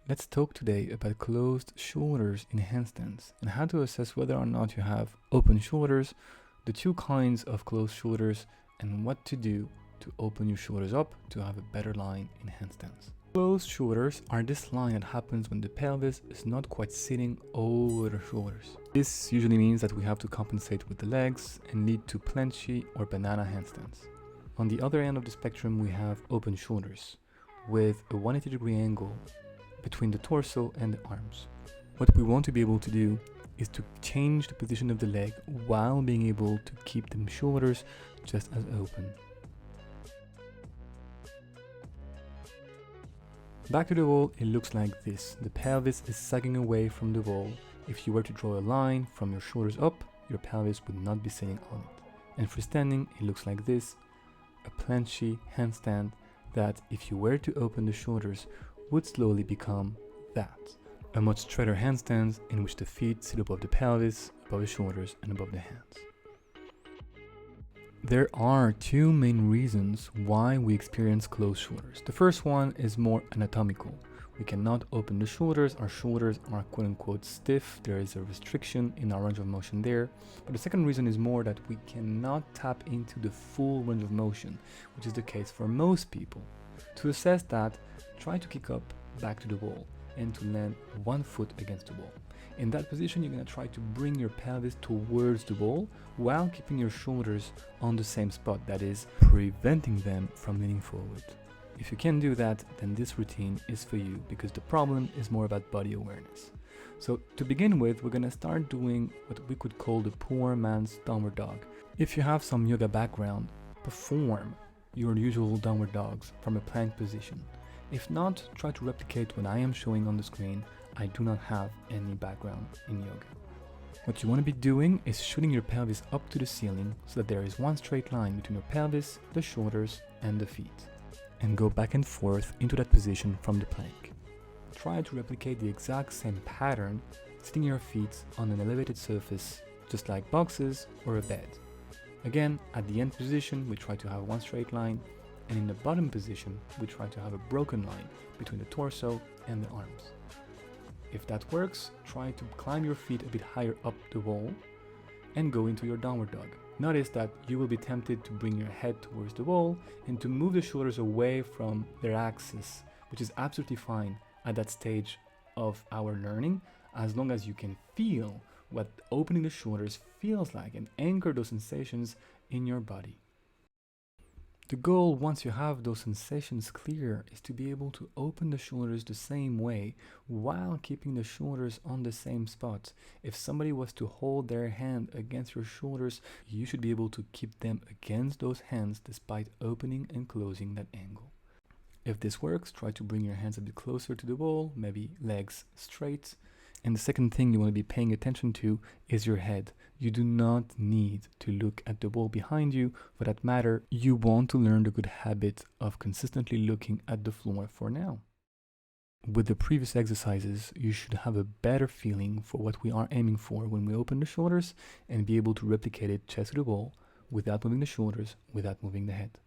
Let's talk today about closed shoulders in handstands and how to assess whether or not you have open shoulders, the two kinds of closed shoulders, and what to do to open your shoulders up to have a better line in handstands. Closed shoulders are this line that happens when the pelvis is not quite sitting over the shoulders. This usually means that we have to compensate with the legs and lead to planchy or banana handstands. On the other end of the spectrum, we have open shoulders with a 180-degree angle between the torso and the arms. What we want to be able to do is to change the position of the leg while being able to keep the shoulders just as open. Back to the wall, it looks like this. The pelvis is sagging away from the wall. If you were to draw a line from your shoulders up, your pelvis would not be sitting on it. And for standing, it looks like this, a planchy handstand that, if you were to open the shoulders, would slowly become that. A much straighter handstand in which the feet sit above the pelvis, above the shoulders, and above the hands. There are two main reasons why we experience closed shoulders. The first one is more anatomical. We cannot open the shoulders, our shoulders are quote-unquote stiff, there is a restriction in our range of motion there. But the second reason is more that we cannot tap into the full range of motion, which is the case for most people. To assess that, try to kick up back to the wall and to land one foot against the wall. In that position, you're going to try to bring your pelvis towards the wall while keeping your shoulders on the same spot, that is, preventing them from leaning forward. If you can do that, then this routine is for you because the problem is more about body awareness. So to begin with, we're going to start doing what we could call the poor man's downward dog. If you have some yoga background, perform your usual downward dogs from a plank position. If not, try to replicate what I am showing on the screen. I do not have any background in yoga. What you want to be doing is shooting your pelvis up to the ceiling so that there is one straight line between your pelvis, the shoulders, and the feet. And go back and forth into that position from the plank. Try to replicate the exact same pattern, sitting your feet on an elevated surface, just like boxes or a bed. Again, at the end position, we try to have one straight line, and in the bottom position, we try to have a broken line between the torso and the arms. If that works, try to climb your feet a bit higher up the wall and go into your downward dog. Notice that you will be tempted to bring your head towards the wall and to move the shoulders away from their axis, which is absolutely fine at that stage of our learning, as long as you can feel what opening the shoulders feels like and anchor those sensations in your body. The goal, once you have those sensations clear, is to be able to open the shoulders the same way while keeping the shoulders on the same spot. If somebody was to hold their hand against your shoulders, you should be able to keep them against those hands despite opening and closing that angle. If this works, try to bring your hands a bit closer to the wall, maybe legs straight. And the second thing you want to be paying attention to is your head. You do not need to look at the wall behind you. For that matter, you want to learn the good habit of consistently looking at the floor for now. With the previous exercises, you should have a better feeling for what we are aiming for when we open the shoulders and be able to replicate it chest to the wall without moving the shoulders, without moving the head.